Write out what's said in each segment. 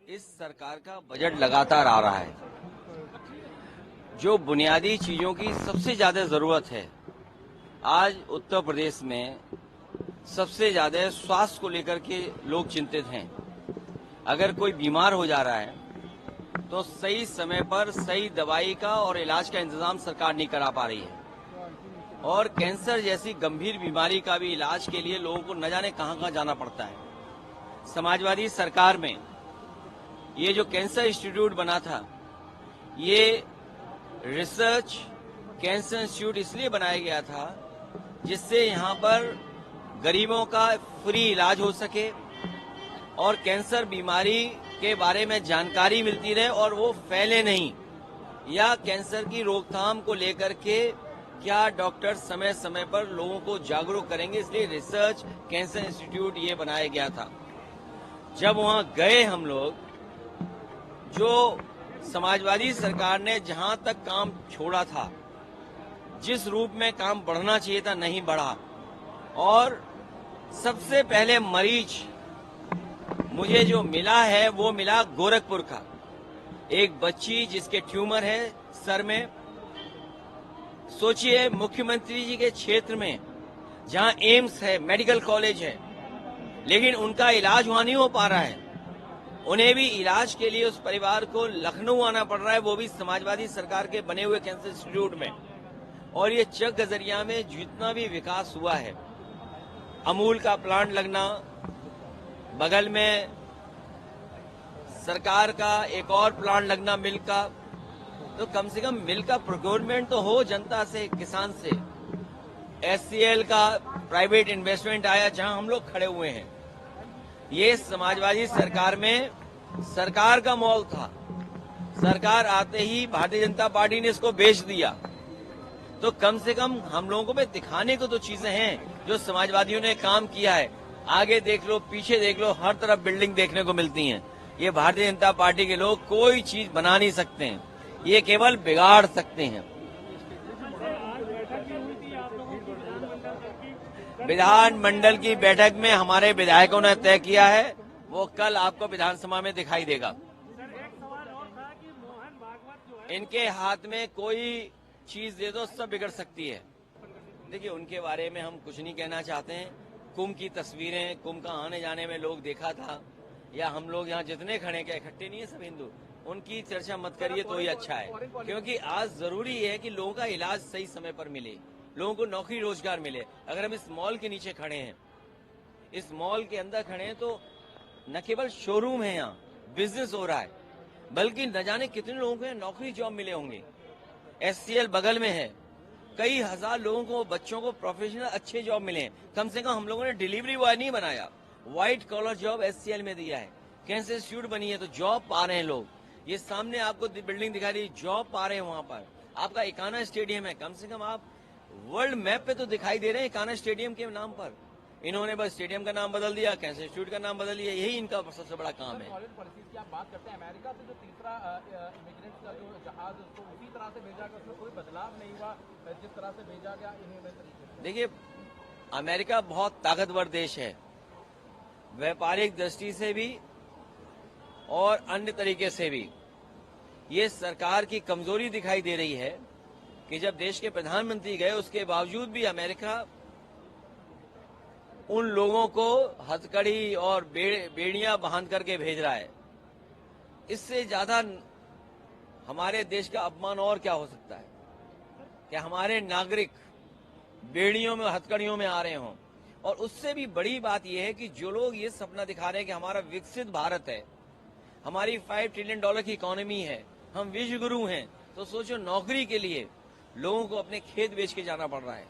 इस सरकार का बजट लगातार आ रहा है। जो बुनियादी चीजों की सबसे ज्यादा जरूरत है, आज उत्तर प्रदेश में सबसे ज्यादा स्वास्थ्य को लेकर के लोग चिंतित हैं। अगर कोई बीमार हो जा रहा है तो सही समय पर सही दवाई का और इलाज का इंतजाम सरकार नहीं करा पा रही है, और कैंसर जैसी गंभीर बीमारी का भी इलाज के लिए लोगों को न जाने कहां जाना पड़ता है। समाजवादी सरकार में ये जो कैंसर इंस्टीट्यूट बना था, ये रिसर्च कैंसर इंस्टीट्यूट इसलिए बनाया गया था जिससे यहाँ पर गरीबों का फ्री इलाज हो सके और कैंसर बीमारी के बारे में जानकारी मिलती रहे और वो फैले नहीं, या कैंसर की रोकथाम को लेकर के क्या डॉक्टर समय समय पर लोगों को जागरूक करेंगे, इसलिए रिसर्च कैंसर इंस्टीट्यूट ये बनाया गया था। जब वहां गए हम लोग, जो समाजवादी सरकार ने जहां तक काम छोड़ा था, जिस रूप में काम बढ़ना चाहिए था नहीं बढ़ा, और सबसे पहले मरीज मुझे जो मिला है वो मिला गोरखपुर का, एक बच्ची जिसके ट्यूमर है सर में। सोचिए, मुख्यमंत्री जी के क्षेत्र में जहां एम्स है, मेडिकल कॉलेज है, लेकिन उनका इलाज वहां नहीं हो पा रहा है। उन्हें भी इलाज के लिए उस परिवार को लखनऊ आना पड़ रहा है, वो भी समाजवादी सरकार के बने हुए कैंसर इंस्टीट्यूट में। और ये चक गजरिया में जितना भी विकास हुआ है, अमूल का प्लांट लगना, बगल में सरकार का एक और प्लांट लगना मिल्क का, तो कम से कम मिल्क का प्रोक्योरमेंट तो हो जनता से, किसान से। एचसीएल का प्राइवेट इन्वेस्टमेंट आया जहां हम लोग खड़े हुए हैं। ये समाजवादी सरकार में सरकार का मॉल था, सरकार आते ही भारतीय जनता पार्टी ने इसको बेच दिया। तो कम से कम हम लोगों को भी दिखाने को तो चीजें हैं जो समाजवादियों ने काम किया है। आगे देख लो, पीछे देख लो, हर तरफ बिल्डिंग देखने को मिलती हैं। ये भारतीय जनता पार्टी के लोग कोई चीज बना नहीं सकते हैं, ये केवल बिगाड़ सकते हैं। विधानमंडल की बैठक में हमारे विधायकों ने तय किया है, वो कल आपको विधानसभा में दिखाई देगा। इनके हाथ में कोई चीज दे दो, सब बिगड़ सकती है। देखिए, उनके बारे में हम कुछ नहीं कहना चाहते हैं। कुंभ की तस्वीरें, कुंभ का आने जाने में लोग देखा था, या हम लोग यहाँ जितने खड़े क्या इकट्ठे नहीं है सब हिंदू, उनकी चर्चा मत करिए तो ही अच्छा है। क्योंकि आज जरूरी है कि लोगों का इलाज सही समय पर मिले, लोगों को नौकरी रोजगार मिले। अगर हम इस मॉल के नीचे खड़े हैं, इस मॉल के अंदर खड़े हैं, तो न केवल शोरूम है, यहाँ बिजनेस हो रहा है, बल्कि न जाने कितने लोगों को नौकरी जॉब मिले होंगे। एचसीएल बगल में है, कई हजार लोगों को, बच्चों को प्रोफेशनल अच्छे जॉब मिले हैं। कम से कम हम लोगों ने डिलीवरी बॉय नहीं बनाया, व्हाइट कॉलर जॉब एचसीएल में दिया है। कैंसर इंस्टीट्यूट बनी है तो जॉब पा रहे हैं लोग। ये सामने आपको बिल्डिंग दिखा रही है, जॉब पा रहे हैं वहां पर। आपका इकाना स्टेडियम है, कम से कम आप वर्ल्ड मैप पे तो दिखाई दे रहे हैं इकाना स्टेडियम के नाम पर। इन्होंने बस स्टेडियम का नाम बदल दिया, कैंसर इंस्टीट्यूट का नाम बदल दिया, यही इनका सबसे बड़ा काम है। की आप बात करते हैं, अमेरिका से जो तीसरा इमिग्रेंट्स का जो जहाज उसको उसी तरह से भेजा गया, उसमें कोई बदलाव नहीं हुआ जिस तरह से भेजा गया इन्हें तरीके। देखिए, अमेरिका बहुत ताकतवर देश है, व्यापारिक दृष्टि से भी और अन्य तरीके से भी। ये सरकार की कमजोरी दिखाई दे रही है कि जब देश के प्रधानमंत्री गए, उसके बावजूद भी अमेरिका उन लोगों को हथकड़ी और बेड़ियां बांध करके भेज रहा है। इससे ज्यादा हमारे देश का अपमान और क्या हो सकता है कि हमारे नागरिक बेड़ियों में, हथकड़ियों में आ रहे हों। और उससे भी बड़ी बात यह है कि जो लोग ये सपना दिखा रहे हैं कि हमारा विकसित भारत है, हमारी $5 ट्रिलियन की इकोनॉमी है, हम विश्व गुरु हैं, तो सोचो नौकरी के लिए लोगों को अपने खेत बेच के जाना पड़ रहा है,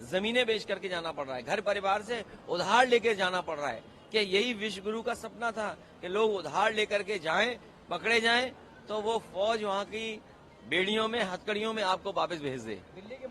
जमीनें बेच करके जाना पड़ रहा है, घर परिवार से उधार लेकर जाना पड़ रहा है। क्या यही विश्व गुरु का सपना था कि लोग उधार लेकर के जाएं, पकड़े जाएं, तो वो फौज वहां की बेड़ियों में, हथकड़ियों में आपको वापस भेज दे? दिल्ली के